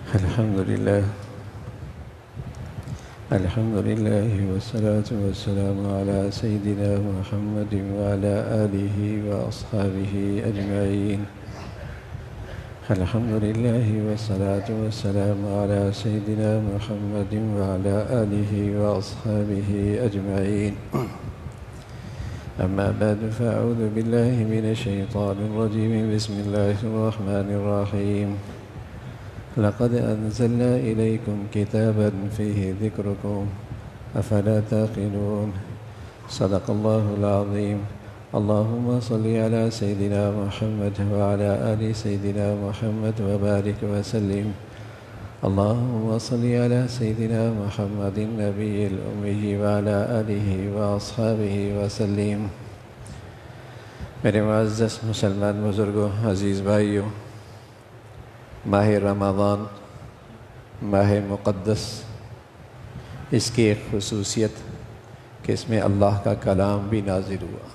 الحمد لله والصلاة والسلام على سيدنا محمد وعلى آله وأصحابه أجمعين. الحمد لله والصلاة والسلام على سيدنا محمد وعلى آله وأصحابه أجمعين. أما بعد فأعوذ بالله من الشيطان الرجيم. بسم الله الرحمن الرحيم. لقد أنزلنا إليكم كتابا فيه ذكركم أفلا تعقلون. صدق الله العظيم. اللهم صل على سيدنا محمد وعلى آل سيدنا محمد وبارك وسلم. اللهم صل على سيدنا محمد النبي الأمي وعلى آله وأصحابه وسلم. میرے معزز مسلمان بزرگوں، عزیز بھائیوں، ماہ رمضان ماہ مقدس، اس کی ایک خصوصیت کہ اس میں اللہ کا کلام بھی نازل ہوا.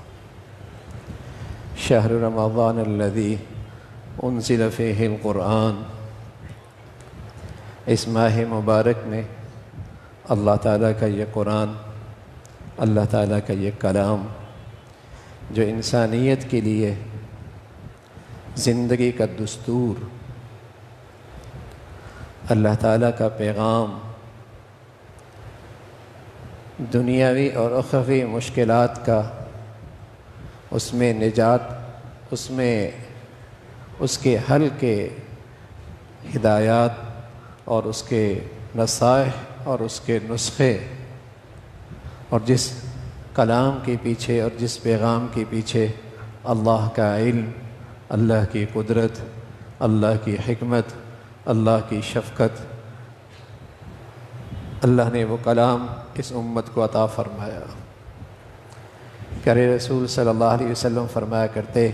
شہر رمضان الذی انزل فیہ القرآن. اس ماہ مبارک میں اللہ تعالیٰ کا یہ قرآن، اللہ تعالیٰ کا یہ کلام جو انسانیت کے لیے زندگی کا دستور، اللہ تعالیٰ کا پیغام، دنیاوی اور اخروی مشکلات کا، اس میں نجات، اس میں اس کے حل کے ہدایات اور اس کے نصائح اور اس کے نسخے، اور جس کلام کے پیچھے اور جس پیغام کے پیچھے اللہ کا علم، اللہ کی قدرت، اللہ کی حکمت، اللہ کی شفقت، اللہ نے وہ کلام اس امت کو عطا فرمایا. پیارے رسول صلی اللہ علیہ وسلم فرمایا کرتے،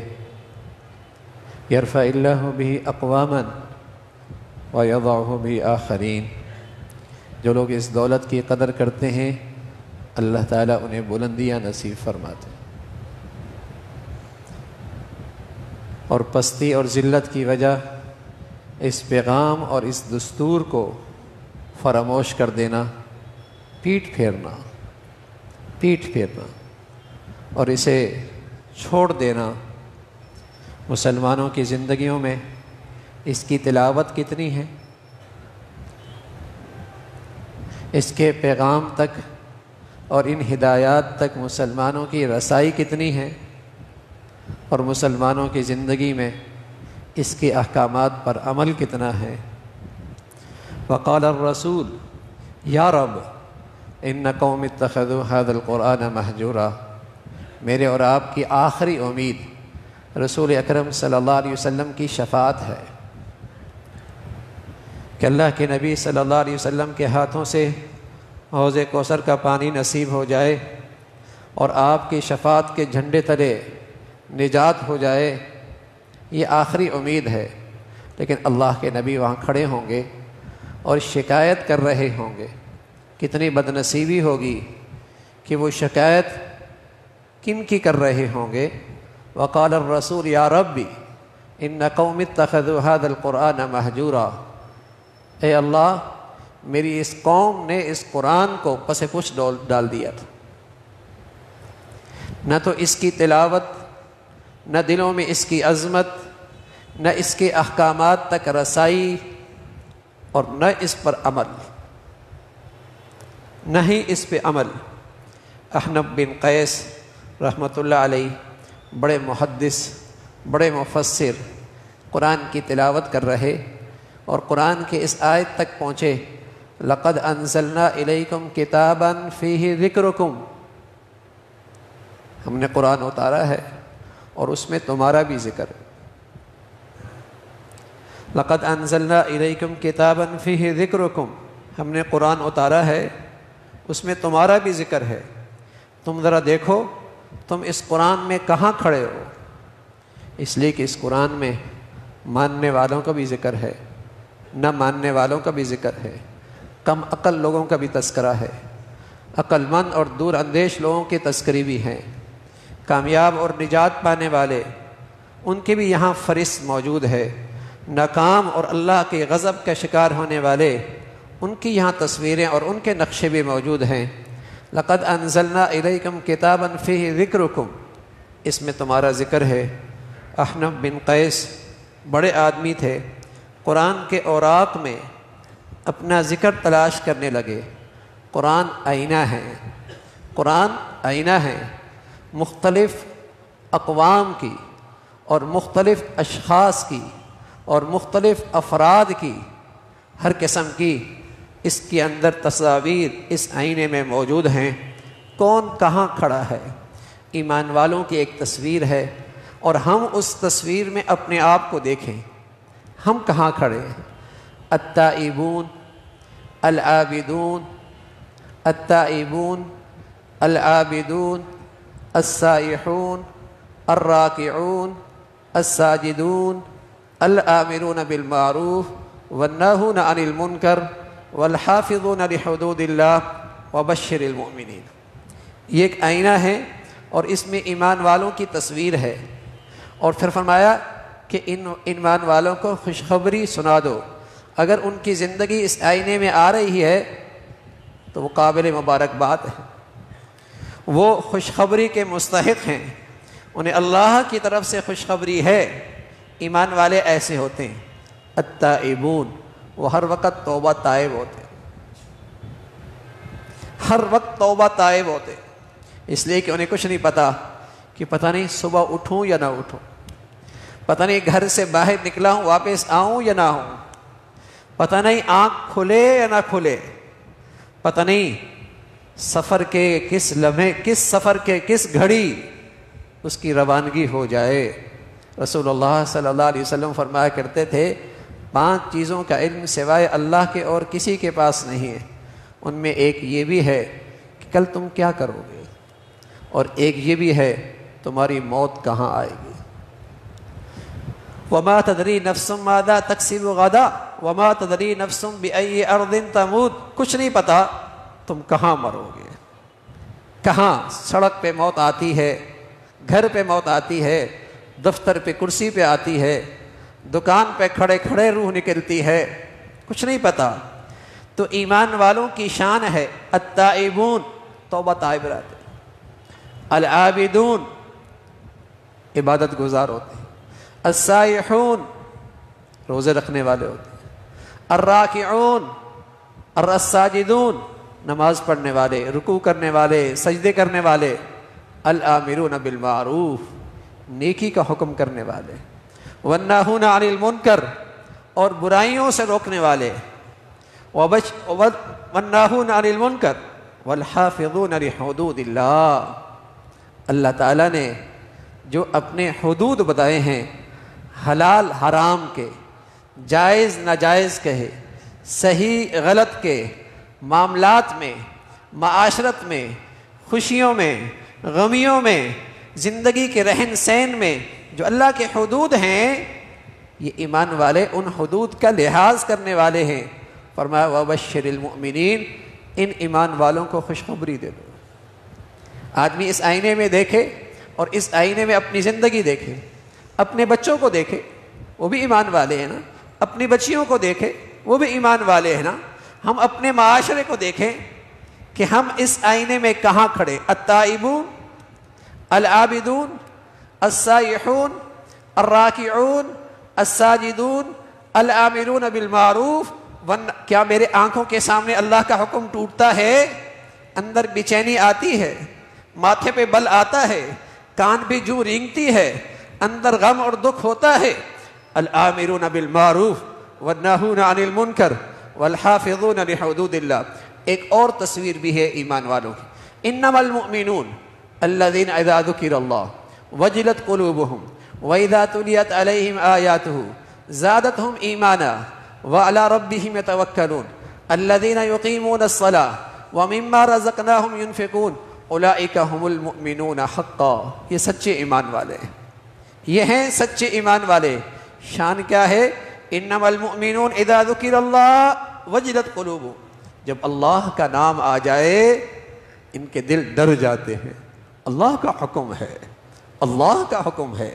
یرفع اللہ بہ اقواما ویضع بہ آخرین. جو لوگ اس دولت کی قدر کرتے ہیں، اللہ تعالیٰ انہیں بلندیاں نصیب فرماتے ہیں، اور پستی اور ذلت کی وجہ اس پیغام اور اس دستور کو فراموش کر دینا، پیٹ پھیرنا اور اسے چھوڑ دینا. مسلمانوں کی زندگیوں میں اس کی تلاوت کتنی ہے، اس کے پیغام تک اور ان ہدایات تک مسلمانوں کی رسائی کتنی ہے، اور مسلمانوں کی زندگی میں اس کے احکامات پر عمل کتنا ہے. وقال الرسول یا رب ان قوم اتخذوا هذا القرآن مہجورا. میرے اور آپ کی آخری امید رسول اکرم صلی اللہ علیہ وسلم کی شفاعت ہے کہ اللہ کے نبی صلی اللہ علیہ وسلم کے ہاتھوں سے حوض کوثر کا پانی نصیب ہو جائے اور آپ کی شفاعت کے جھنڈے تلے نجات ہو جائے. یہ آخری امید ہے. لیکن اللہ کے نبی وہاں کھڑے ہوں گے اور شکایت کر رہے ہوں گے. کتنی بدنصیبی ہوگی کہ وہ شکایت کن کی کر رہے ہوں گے. وقال الرسول یا ربی ان قوم اتخذوا هذا القرآن مہجورا. اے اللہ، میری اس قوم نے اس قرآن کو پس پش ڈال دیا تھا. نہ تو اس کی تلاوت، نہ دلوں میں اس کی عظمت، نہ اس کے احکامات تک رسائی، اور نہ اس پر عمل، نہ ہی اس پہ عمل. احنف بن قیس رحمۃ اللہ علیہ بڑے محدث، بڑے مفسر، قرآن کی تلاوت کر رہے اور قرآن کے اس آیت تک پہنچے، لقد انزلنا الیکم کتابا فیہ ذکرکم. ہم نے قرآن اتارا ہے اور اس میں تمہارا بھی ذکر ہے. لقد انزلنا الیکم کتابا فیہ ذکرکم. ہم نے قرآن اتارا ہے، اس میں تمہارا بھی ذکر ہے. تم ذرا دیکھو تم اس قرآن میں کہاں کھڑے ہو. اس لیے کہ اس قرآن میں ماننے والوں کا بھی ذکر ہے، نہ ماننے والوں کا بھی ذکر ہے، کم عقل لوگوں کا بھی تذکرہ ہے، عقل مند اور دور اندیش لوگوں کی تذکری بھی ہیں، کامیاب اور نجات پانے والے ان کے بھی یہاں فہرست موجود ہے. ناکام اور اللہ کے غضب کا شکار ہونے والے، ان کی یہاں تصویریں اور ان کے نقشے بھی موجود ہیں۔ لقد انزلنا الیکم کتابا فیہ ذکرکم، اس میں تمہارا ذکر ہے۔ احنف بن قیس بڑے آدمی تھے، قرآن کے اوراق میں اپنا ذکر تلاش کرنے لگے۔ قرآن آئینہ ہے، قرآن آئینہ ہے، مختلف اقوام کی اور مختلف اشخاص کی اور مختلف افراد کی، ہر قسم کی اس کے اندر تصاویر اس آئینے میں موجود ہیں۔ کون کہاں کھڑا ہے، ایمان والوں کی ایک تصویر ہے، اور ہم اس تصویر میں اپنے آپ کو دیکھیں، ہم کہاں کھڑے ہیں۔ التائبون العابدون، التائبون العابدون السائحون الراکعون الساجدون الآمرون بالمعروف والناہون عن المنکر والحافظون لحدود اللہ وبشر المؤمنین۔ یہ ایک آئینہ ہے اور اس میں ایمان والوں کی تصویر ہے، اور پھر فرمایا کہ ان ایمان والوں کو خوشخبری سنا دو، اگر ان کی زندگی اس آئینے میں آ رہی ہے تو وہ قابل مبارکباد ہے، وہ خوشخبری کے مستحق ہیں، انہیں اللہ کی طرف سے خوشخبری ہے۔ ایمان والے ایسے ہوتے ہیں، التائبون، وہ ہر وقت توبہ تائب ہوتے، ہر وقت توبہ تائب ہوتے، اس لیے کہ انہیں کچھ نہیں پتا کہ پتہ نہیں صبح اٹھوں یا نہ اٹھوں، پتہ نہیں گھر سے باہر نکلا ہوں واپس آؤں یا نہ ہوں، پتہ نہیں آنکھ کھلے یا نہ کھلے، پتہ نہیں سفر کے کس لمحے، کس سفر کے کس گھڑی اس کی روانگی ہو جائے۔ رسول اللہ صلی اللہ علیہ وسلم فرمایا کرتے تھے 5 چیزوں کا علم سوائے اللہ کے اور کسی کے پاس نہیں ہے، ان میں ایک یہ بھی ہے کہ کل تم کیا کرو گے، اور ایک یہ بھی ہے تمہاری موت کہاں آئے گی۔ وما تدری نفس ماذا تکسب غدا وما تدری نفس بأي ارض تموت، کچھ نہیں پتا تم کہاں مرو گے، کہاں۔ سڑک پہ موت آتی ہے، گھر پہ موت آتی ہے، دفتر پہ کرسی پہ آتی ہے، دکان پہ کھڑے کھڑے روح نکلتی ہے، کچھ نہیں پتا۔ تو ایمان والوں کی شان ہے التائبون، توبہ طائب رہتے، العابدون، عبادت گزار ہوتے ہیں، السائحون، روزے رکھنے والے ہوتے ہیں، الراکعون، الساجدون، نماز پڑھنے والے، رکوع کرنے والے، سجدے کرنے والے، الآمرون بالمعروف، نیکی کا حکم کرنے والے، والناہون عن المنکر، اور برائیوں سے روکنے والے، والناہون عن المنکر والحافظون لحدود اللہ۔ اللہ تعالیٰ نے جو اپنے حدود بتائے ہیں، حلال حرام کے، جائز ناجائز کہے، صحیح غلط کے، معاملات میں، معاشرت میں، خوشیوں میں، غمیوں میں، زندگی کے رہن سہن میں جو اللہ کے حدود ہیں، یہ ایمان والے ان حدود کا لحاظ کرنے والے ہیں۔ فرمایا وبشر المؤمنین، ان ایمان والوں کو خوشخبری دے دو۔ آدمی اس آئینے میں دیکھے اور اس آئینے میں اپنی زندگی دیکھے، اپنے بچوں کو دیکھے، وہ بھی ایمان والے ہیں نا، اپنی بچیوں کو دیکھے، وہ بھی ایمان والے ہیں نا، ہم اپنے معاشرے کو دیکھیں کہ ہم اس آئینے میں کہاں کھڑے۔ التائبون العابدون السائحون الراکعون الساجدون الآمرون بالمعروف، کیا میرے آنکھوں کے سامنے اللہ کا حکم ٹوٹتا ہے؟ اندر بے چینی آتی ہے، ماتھے پہ بل آتا ہے، کان بھی جوں رینگتی ہے، اندر غم اور دکھ ہوتا ہے۔ الآمرون بالمعروف والناہون عن المنکر والحافظون لحدود اللہ۔ ایک اور تصویر بھی ہے ایمان والوں کی، انما المؤمنون الذین اذا ذکر اللہ وجلت قلوبہم واذا تلیت علیہم آیاتہ زادتہم ایمانا وعلی ربہم یتوکلون الذین یقیمون الصلاة ومما رزقناہم ینفقون اولئک هم المؤمنون حقا۔ یہ سچے ایمان والے ہیں، یہ ہیں سچے ایمان والے۔ شان کیا ہے؟ انما المؤمنون اذا ذکر اللہ وجلت قلوبہم، جب اللہ کا نام آ جائے ان کے دل ڈر جاتے ہیں۔ اللہ کا حکم ہے، اللہ کا حکم ہے،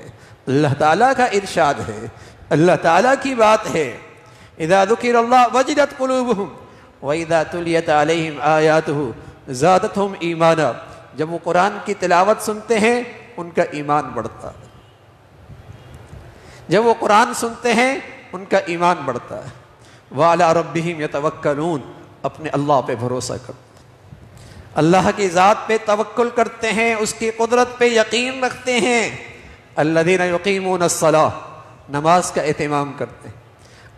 اللہ تعالیٰ کا ارشاد ہے اللہ تعالیٰ کی بات ہے۔ اذا ذکر اللہ وجلت قلوبہم واذا تلیت علیہم آیاتہ زادتہم ایمانا، جب وہ قرآن کی تلاوت سنتے ہیں ان کا ایمان بڑھتا ہے، جب وہ قرآن سنتے ہیں ان کا ایمان بڑھتا ہے۔ وعلی ربہم یتوکلون، اپنے اللہ پہ بھروسہ کرتے ہیں، اللہ کی ذات پہ توکل کرتے ہیں، اس کی قدرت پہ یقین رکھتے ہیں۔ الذین یقیمون الصلاۃ، نماز کا اہتمام کرتے ہیں،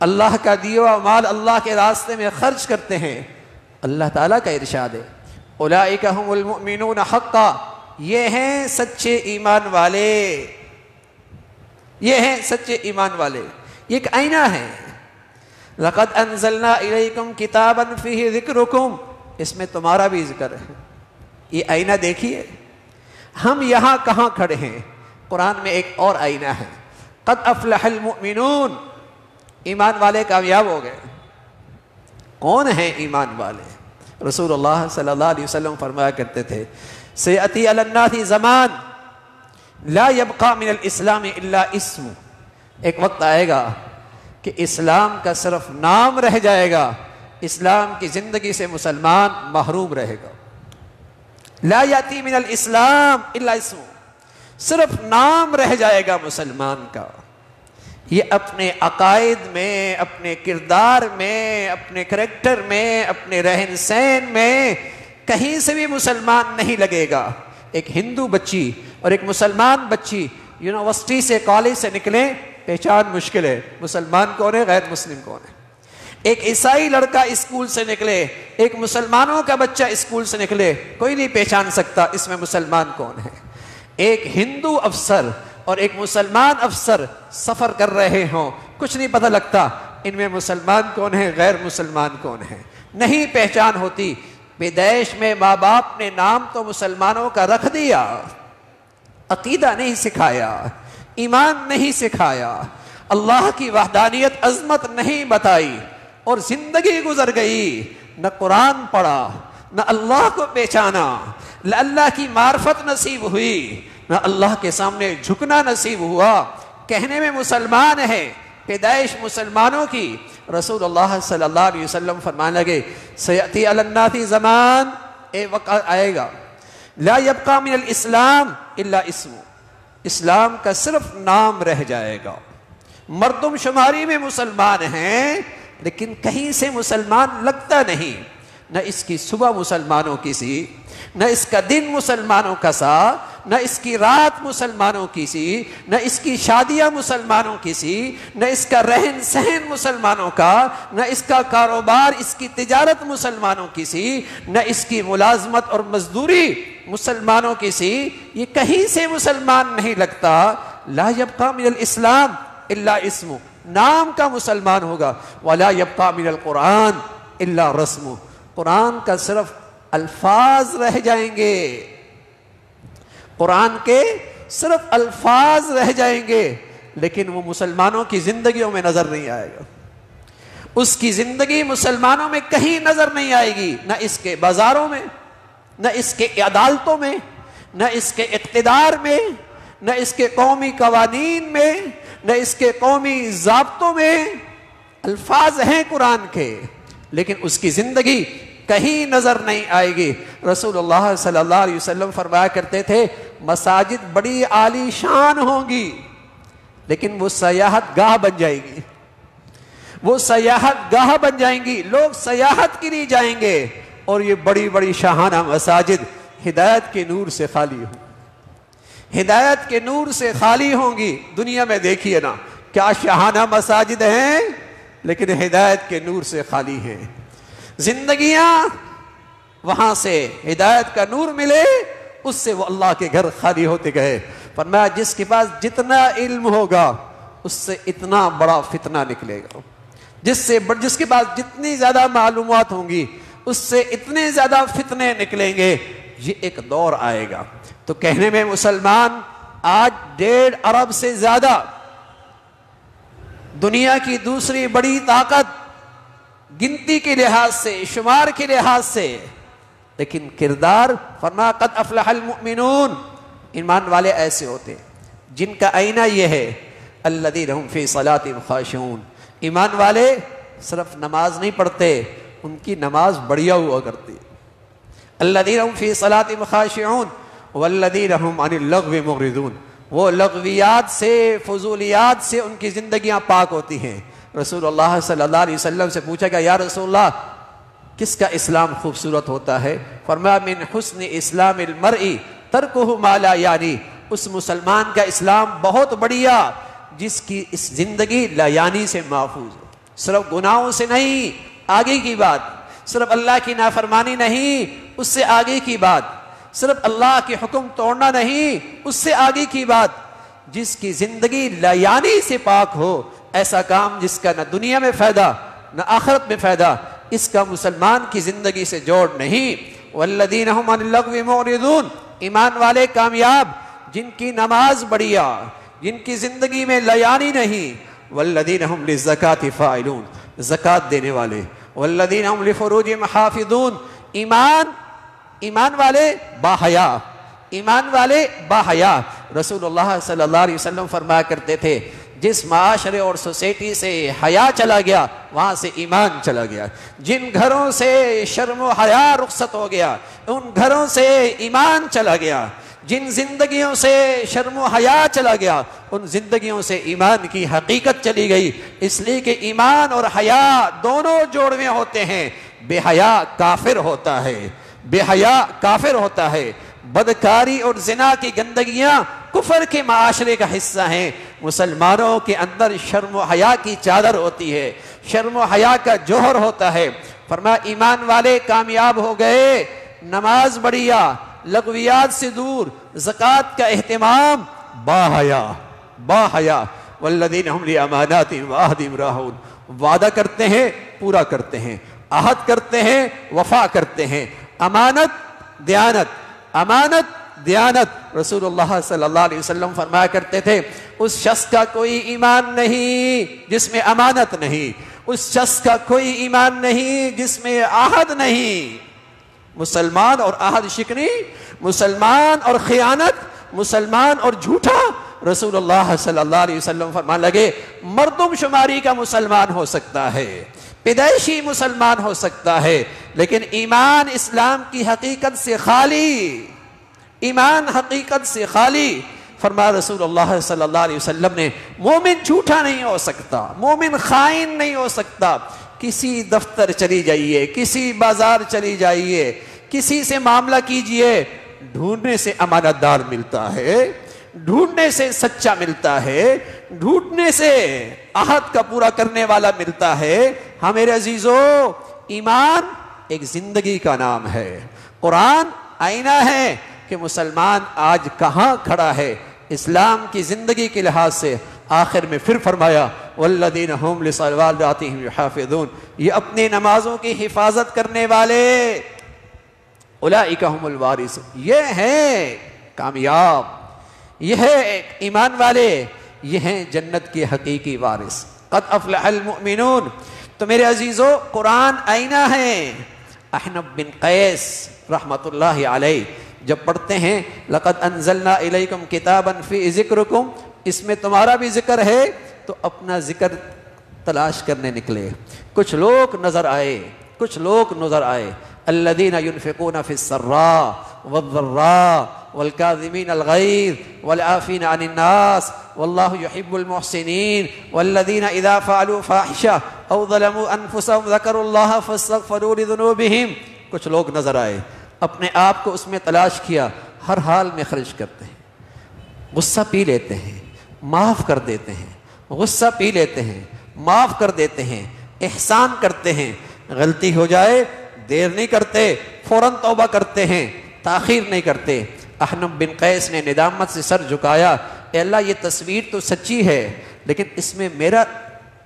اللہ کا دیا ہوا مال اللہ کے راستے میں خرچ کرتے ہیں۔ اللہ تعالیٰ کا ارشاد ہے اولئک هم المؤمنون حقا، یہ ہیں سچے ایمان والے، یہ ہیں سچے ایمان والے۔ یہ ایک آئینہ ہے۔ لقد انزلنا الیکم کتابا فیہ ذکرکم، اس میں تمہارا بھی ذکر ہے۔ یہ آئینہ دیکھیے، ہم یہاں کہاں کھڑے ہیں؟ قرآن میں ایک اور آئینہ ہے۔ قد افلح المؤمنون، ایمان والے کامیاب ہو گئے۔ کون ہیں ایمان والے؟ رسول اللہ صلی اللہ علیہ وسلم فرمایا کرتے تھے سیأتی علی الناس زمان لا یبقى من الاسلام الا اسم، ایک وقت آئے گا کہ اسلام کا صرف نام رہ جائے گا، اسلام کی زندگی سے مسلمان محروم رہے گا۔ لا یاتی من الاسلام الا اسم، صرف نام رہ جائے گا مسلمان کا۔ یہ اپنے عقائد میں، اپنے کردار میں، اپنے کریکٹر میں، اپنے رہن سہن میں کہیں سے بھی مسلمان نہیں لگے گا۔ ایک ہندو بچی اور ایک مسلمان بچی یونیورسٹی سے، کالج سے نکلیں، پہچان مشکل ہے، مسلمان کون ہے، غیر مسلم کون ہے۔ ایک عیسائی لڑکا اسکول سے نکلے، ایک مسلمانوں کا بچہ اسکول سے نکلے، کوئی نہیں پہچان سکتا اس میں مسلمان کون ہے۔ ایک ہندو افسر اور ایک مسلمان افسر سفر کر رہے ہوں، کچھ نہیں پتہ لگتا ان میں مسلمان کون ہے، غیر مسلمان کون ہے، نہیں پہچان ہوتی۔ پیدائش میں ماں باپ نے نام تو مسلمانوں کا رکھ دیا، عقیدہ نہیں سکھایا، ایمان نہیں سکھایا، اللہ کی وحدانیت عظمت نہیں بتائی، اور زندگی گزر گئی، نہ قرآن پڑھا، نہ اللہ کو پہچانا، نہ اللہ کی معرفت نصیب ہوئی، نہ اللہ کے سامنے جھکنا نصیب ہوا۔ کہنے میں مسلمان ہے، پیدائش مسلمانوں کی۔ رسول اللہ صلی اللہ علیہ وسلم فرمانے لگے سیأتی علی الناس زمان، ایک وقت آئے گا لا یبقى من الاسلام الا اسم، اسلام کا صرف نام رہ جائے گا۔ مردم شماری میں مسلمان ہیں لیکن کہیں سے مسلمان لگتا نہیں، نہ اس کی صبح مسلمانوں کی سی، نہ اس کا دن مسلمانوں کا سا، نہ اس کی رات مسلمانوں کی سی، نہ اس کی شادیاں مسلمانوں کی سی، نہ اس کا رہن سہن مسلمانوں کا، نہ اس کا کاروبار، اس کی تجارت مسلمانوں کی سی، نہ اس کی ملازمت اور مزدوری مسلمانوں کی سی۔ یہ کہیں سے مسلمان نہیں لگتا۔ لا یبقى من الاسلام الا اسم، نام کا مسلمان ہوگا۔ ولا یبقى من القرآن الا رسم، قرآن کا صرف الفاظ رہ جائیں گے، قرآن کے صرف الفاظ رہ جائیں گے، لیکن وہ مسلمانوں کی زندگیوں میں نظر نہیں آئے گا۔ اس کی زندگی مسلمانوں میں کہیں نظر نہیں آئے گی، نہ اس کے بازاروں میں، نہ اس کے عدالتوں میں، نہ اس کے اقتدار میں، نہ اس کے قومی قوانین میں، نہ اس کے قومی ضابطوں میں۔ الفاظ ہیں قرآن کے، لیکن اس کی زندگی کہیں نظر نہیں آئے گی۔ رسول اللہ صلی اللہ علیہ وسلم فرمایا کرتے تھے مساجد بڑی عالی شان ہوں گی لیکن وہ سیاحت گاہ بن جائے گی، وہ سیاحت گاہ بن جائیں گی، لوگ سیاحت کے لیے جائیں گے، اور یہ بڑی بڑی شاہانہ مساجد ہدایت کے نور سے خالی ہوں، ہدایت کے نور سے خالی ہوں گی۔ دنیا میں دیکھیے نا کیا شاہانہ مساجد ہیں لیکن ہدایت کے نور سے خالی ہیں۔ زندگیاں وہاں سے ہدایت کا نور ملے، اس سے وہ اللہ کے گھر خالی ہوتے گئے۔ فرمایا جس کے پاس جتنا علم ہوگا اس سے اتنا بڑا فتنہ نکلے گا، جس کے پاس جتنی زیادہ معلومات ہوں گی اس سے اتنے زیادہ فتنے نکلیں گے۔ یہ ایک دور آئے گا۔ تو کہنے میں مسلمان آج 1.5 ارب سے زیادہ، دنیا کی دوسری بڑی طاقت گنتی کے لحاظ سے، شمار کے لحاظ سے، لیکن کردار فرما قد افلح المؤمنون، ایمان والے ایسے ہوتے ہیں جن کا آئینہ یہ ہے الذین هم فی صلاتهم خاشعون، ایمان والے صرف نماز نہیں پڑھتے، ان کی نماز بڑھیا ہوا کرتی ہے۔ الذین هم فی صلاتهم خاشعون والذین هم عن اللغو معرضون، وہ لغویات سے، فضولیات سے ان کی زندگیاں پاک ہوتی ہیں۔ رسول اللہ صلی اللہ علیہ وسلم سے پوچھا کہ یا رسول اللہ کس کا اسلام خوبصورت ہوتا ہے؟ فرمایا من حسن اسلام المرء ترکہ ما لا یعنی، اس مسلمان کا اسلام بہت بڑھیا جس کی اس زندگی لا یعنی سے محفوظ ہو، صرف گناہوں سے نہیں، آگے کی بات، صرف اللہ کی نافرمانی نہیں، اس سے آگے کی بات، صرف اللہ کے حکم توڑنا نہیں، اس سے آگے کی بات، جس کی زندگی لا یعنی سے پاک ہو، ایسا کام جس کا نہ دنیا میں فائدہ نہ آخرت میں فائدہ، اس کا مسلمان کی زندگی سے جوڑ نہیں۔ والذین هم عن اللغو معرضون، ایمان والے کامیاب جن کی نماز بڑھیا، جن کی زندگی میں لیانی نہیں۔ والذین هم للزکاة فاعلون، زکوٰۃ دینے والے۔ والذین هم لفروجهم حافظون، ایمان والے باحیا، ایمان والے باحیا۔ رسول اللہ صلی اللہ علیہ وسلم فرمایا کرتے تھے جس معاشرے اور سوسائٹی سے حیا چلا گیا وہاں سے ایمان چلا گیا، جن گھروں سے شرم و حیا رخصت ہو گیا ان گھروں سے ایمان چلا گیا، جن زندگیوں سے شرم و حیا چلا گیا ان زندگیوں سے ایمان کی حقیقت چلی گئی، اس لیے کہ ایمان اور حیا دونوں جوڑوے ہوتے ہیں۔ بے حیا کافر ہوتا ہے، بے حیا کافر ہوتا ہے۔ بدکاری اور زنا کی گندگیاں کفر کے معاشرے کا حصہ ہیں، مسلمانوں کے اندر شرم و حیا کی چادر ہوتی ہے، شرم و حیا کا جوہر ہوتا ہے۔ فرمایا ایمان والے کامیاب ہو گئے، نماز بڑھیا، لغویات سے دور، زکوٰۃ کا اہتمام، باحیا باحیا۔ والذین هم لأماناتهم وعہدهم راعون، وعدہ کرتے ہیں پورا کرتے ہیں، عہد کرتے ہیں وفا کرتے ہیں، امانت دیانت، امانت دیانت۔ رسول اللہ صلی اللہ علیہ وسلم فرمایا کرتے تھے اس شخص کا کوئی ایمان نہیں جس میں امانت نہیں، اس شخص کا کوئی ایمان نہیں جس میں عہد نہیں۔ مسلمان اور عہد شکنی، مسلمان اور خیانت، مسلمان اور جھوٹا۔ رسول اللہ صلی اللہ علیہ وسلم فرمان لگے مردم شماری کا مسلمان ہو سکتا ہے، پیدائشی مسلمان ہو سکتا ہے، لیکن ایمان اسلام کی حقیقت سے خالی، ایمان حقیقت سے خالی۔ فرمایا رسول اللہ صلی اللہ علیہ وسلم نے مومن جھوٹا نہیں ہو سکتا، مومن خائن نہیں ہو سکتا۔ کسی دفتر چلی جائیے، کسی بازار چلی جائیے، کسی سے معاملہ کیجئے، ڈھونڈنے سے امانت دار ملتا ہے، ڈھونڈنے سے سچا ملتا ہے، ڈھونڈنے سے عہد کا پورا کرنے والا ملتا ہے۔ ہاں میرے عزیزو، ایمان ایک زندگی کا نام ہے، قرآن آئینہ ہے کہ مسلمان آج کہاں کھڑا ہے اسلام کی زندگی کے لحاظ سے۔ آخر میں پھر فرمایا والذین هم لصلواتهم یحافظون، یہ اپنی نمازوں کی حفاظت کرنے والے، اولئک هم الوارثون، یہ ہیں کامیاب، یہ ہے ایمان والے، یہ ہیں جنت کے حقیقی وارث۔ قد افلح المؤمنون۔ تو میرے عزیزو قرآن آئینہ ہے۔ احنف بن قیس رحمت اللہ علیہ جب پڑھتے ہیں لقد انزلنا الیکم کتابا فی ذکرکم، اس میں تمہارا بھی ذکر ہے، تو اپنا ذکر تلاش کرنے نکلے۔ کچھ لوگ نظر آئے، کچھ لوگ نظر آئے، الذین ينفقون فی السراء والضراء والکاظمین الغیظ والعافین عن الناس واللہ یحب المحسنین والذین اذا فعلوا فاحشہ او ظلموا انفسهم ذکروا اللہ فاستغفروا لذنوبہم۔ کچھ لوگ نظر آئے، اپنے آپ کو اس میں تلاش کیا، ہر حال میں خرچ کرتے ہیں، غصہ پی لیتے ہیں، معاف کر دیتے ہیں، غصہ پی لیتے ہیں، معاف کر دیتے ہیں، احسان کرتے ہیں، غلطی ہو جائے دیر نہیں کرتے، فوراً توبہ کرتے ہیں، تاخیر نہیں کرتے۔ احنف بن قیس نے ندامت سے سر جھکایا، اے اللہ یہ تصویر تو سچی ہے لیکن اس میں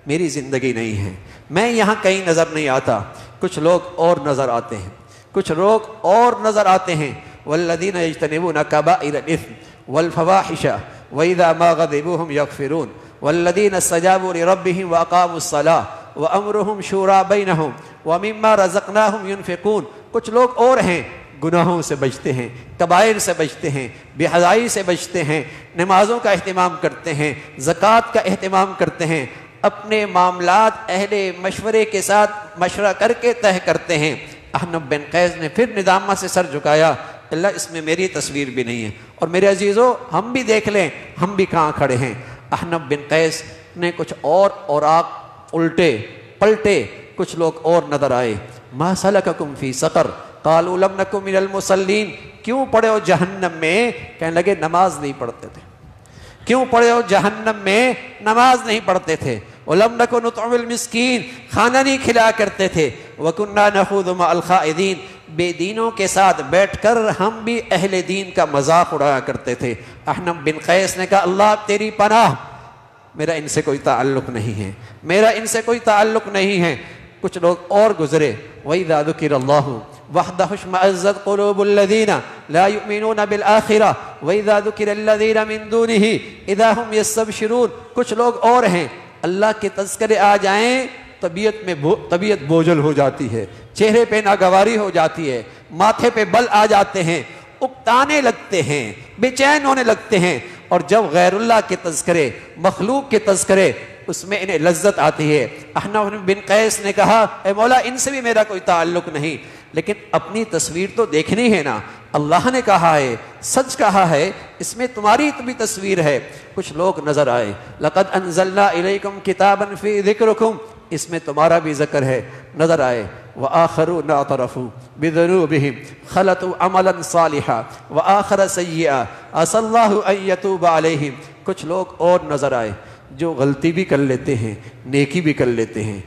میری زندگی نہیں ہے، میں یہاں کہیں نظر نہیں آتا۔ کچھ لوگ اور نظر آتے ہیں، کچھ لوگ اور نظر آتے ہیں۔ والذین یجتنبون کبائر الاثم والفواحش واذا ما غضبوا هم یغفرون والذین استجابوا لربهم واقاموا الصلاة وامرهم شورى بینهم ومما رزقناهم ينفقون۔ کچھ لوگ اور ہیں گناہوں سے بچتے ہیں، کبائر سے بچتے ہیں، بے حیائی سے بچتے ہیں، نمازوں کا اہتمام کرتے ہیں، زکوٰۃ کا اہتمام کرتے ہیں، اپنے معاملات اہل مشورے کے ساتھ مشورہ کر کے طے کرتے ہیں۔ احنف بن قیس نے پھر ندامت سے سر جھکایا، اللہ اس میں میری تصویر بھی نہیں ہے۔ اور میرے عزیزو، ہم بھی دیکھ لیں ہم بھی کہاں کھڑے ہیں۔ احنف بن قیس نے کچھ اور اوراق الٹے پلٹے، کچھ لوگ اور نظر آئے۔ ما سلککم فی سقر قالوا لم نکن من المصلین، کیوں پڑے ہو جہنم میں؟ کہنے لگے نماز نہیں پڑھتے تھے۔ کیوں پڑے ہو جہنم میں؟ نماز نہیں پڑھتے تھے۔ وَلَمْ نَكُنْ نُطْعِمُ الْمِسْكِينَ، کھانا نہیں کھلا کرتے تھے۔ وَكُنَّا نَخُوضُ مَعَ الْخَائِضِينَ، بے دینوں کے ساتھ بیٹھ کر ہم بھی اہل دین کا مذاق اڑایا کرتے تھے۔ احنف بن قیس نے کہا اللہ تیری پناہ، میرا ان سے کوئی تعلق نہیں ہے، میرا ان سے کوئی تعلق نہیں ہے۔ کچھ لوگ اور گزرے، وَإِذَا ذُكِرَ اللَّهُ وَحْدَهُ اشْمَأَزَّتْ قُلُوبُ الَّذِينَ لَا يُؤْمِنُونَ بِالْآخِرَةِ وَإِذَا ذُكِرَ الَّذِينَ مِن دُونِهِ إِذَا هُمْ يَسْتَبْشِرُونَ۔ کچھ لوگ اور ہیں، اللہ کے تذکرے آ جائیں طبیعت بوجھل ہو جاتی ہے، چہرے پہ ناگواری ہو جاتی ہے، ماتھے پہ بل آ جاتے ہیں، اکتانے لگتے ہیں، بے چین ہونے لگتے ہیں۔ اور جب غیر اللہ کے تذکرے، مخلوق کے تذکرے، اس میں انہیں لذت آتی ہے۔ احنف بن قیس نے کہا اے مولا ان سے بھی میرا کوئی تعلق نہیں، لیکن اپنی تصویر تو دیکھنی ہے نا، اللہ نے کہا ہے، سچ کہا ہے، اس میں تمہاری بھی تصویر ہے۔ کچھ لوگ نظر آئے، لقد انزلنا الیکم کتابا فی ذکرکم، اس میں تمہارا بھی ذکر ہے، نظر آئے۔ وآخرون اعترفوا بذنوبہم خلطوا عملا صالحا وآخر سیئا عسى اللہ ان یتوب علیہم۔ کچھ لوگ اور نظر آئے جو غلطی بھی کر لیتے ہیں، نیکی بھی کر لیتے ہیں،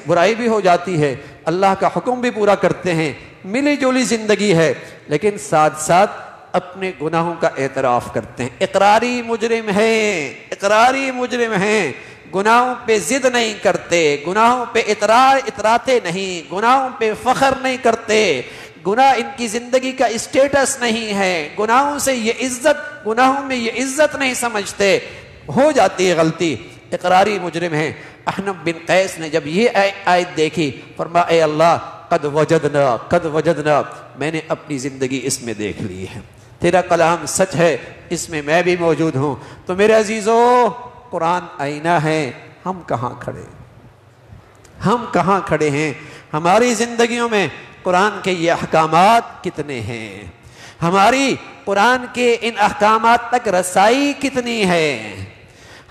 برائی بھی ہو جاتی ہے، اللہ کا حکم بھی پورا کرتے ہیں، ملی جولی زندگی ہے، لیکن ساتھ ساتھ اپنے گناہوں کا اعتراف کرتے ہیں۔ اقراری مجرم ہیں، اقراری مجرم ہیں، گناہوں پہ ضد نہیں کرتے، گناہوں پہ اتراتے نہیں، گناہوں پہ فخر نہیں کرتے، گناہ ان کی زندگی کا اسٹیٹس نہیں ہے، گناہوں سے یہ عزت، گناہوں میں یہ عزت نہیں سمجھتے، ہو جاتی ہے غلطی، اقراری مجرم ہیں۔ احنف بن قیس نے جب یہ آیت دیکھی، فرمایا اے اللہ قد وجدنا، میں نے اپنی زندگی اس میں دیکھ لی ہے، تیرا کلام سچ ہے، اس میں میں بھی موجود ہوں۔ تو میرے عزیزو، قرآن آئینہ ہے، ہم کہاں کھڑے، ہم کہاں کھڑے ہیں؟ ہماری زندگیوں میں قرآن کے یہ احکامات کتنے ہیں؟ ہماری قرآن کے ان احکامات تک رسائی کتنی ہے؟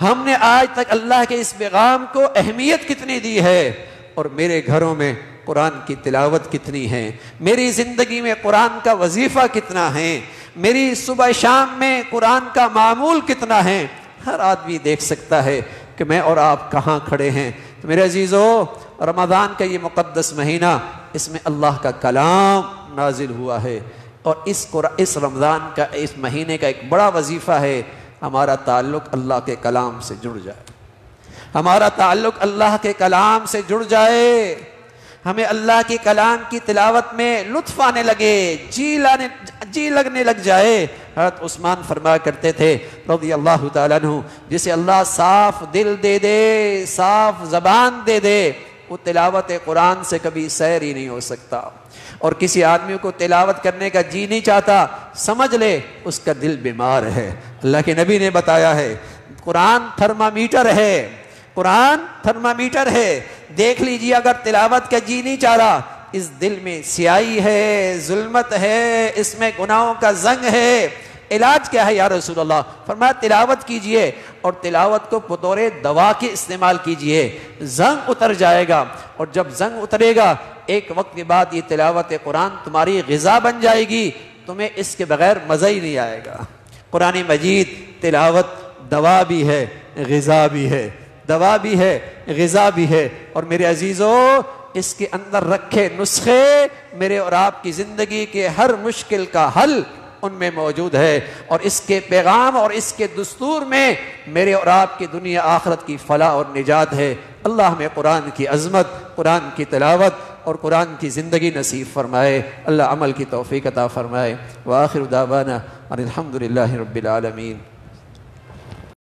ہم نے آج تک اللہ کے اس پیغام کو اہمیت کتنی دی ہے؟ اور میرے گھروں میں قرآن کی تلاوت کتنی ہے؟ میری زندگی میں قرآن کا وظیفہ کتنا ہے؟ میری صبح شام میں قرآن کا معمول کتنا ہے؟ ہر آدمی دیکھ سکتا ہے کہ میں اور آپ کہاں کھڑے ہیں۔ تو میرے عزیزو، رمضان کا یہ مقدس مہینہ، اس میں اللہ کا کلام نازل ہوا ہے، اور اس رمضان کا، اس مہینے کا ایک بڑا وظیفہ ہے، ہمارا تعلق اللہ کے کلام سے جڑ جائے، ہمارا تعلق اللہ کے کلام سے جڑ جائے، ہمیں اللہ کے کلام کی تلاوت میں لطف آنے لگے، جی لگنے لگ جائے۔ حضرت عثمان فرمایا کرتے تھے رضی اللہ تعالیٰ عنہ، جسے اللہ صاف دل دے دے، صاف زبان دے دے، وہ تلاوت قرآن سے کبھی سیر ہی نہیں ہو سکتا۔ اور کسی آدمی کو تلاوت کرنے کا جی نہیں چاہتا، سمجھ لے اس کا دل بیمار ہے۔ اللہ کے نبی نے بتایا ہے قرآن تھرمامیٹر ہے، قرآن تھرمامیٹر ہے، دیکھ لیجیے اگر تلاوت کا جی نہیں چاہ رہا، اس دل میں سیاہی ہے، ظلمت ہے، اس میں گناہوں کا زنگ ہے، علاج کیا ہے یا رسول اللہ؟ فرمایا تلاوت کیجئے، اور تلاوت کو بطور دوا کے استعمال کیجئے، زنگ اتر جائے گا، اور جب زنگ اترے گا ایک وقت کے بعد یہ تلاوت قرآن تمہاری غذا بن جائے گی، تمہیں اس کے بغیر مزہ ہی نہیں آئے گا۔ قرآن مجید تلاوت دوا بھی ہے، غذا بھی ہے، دوا بھی ہے، غذا بھی ہے، اور میرے عزیزو اس کے اندر رکھے نسخے میرے اور آپ کی زندگی کے ہر مشکل کا حل ان میں موجود ہے، اور اس کے پیغام اور اس کے دستور میں میرے اور آپ کی دنیا آخرت کی فلاح اور نجات ہے۔ اللہ ہمیں قرآن کی عظمت، قرآن کی تلاوت اور قرآن کی زندگی نصیب فرمائے، اللہ عمل کی توفیق عطا فرمائے۔ وآخر دعوانا ان الحمد للہ رب العالمین۔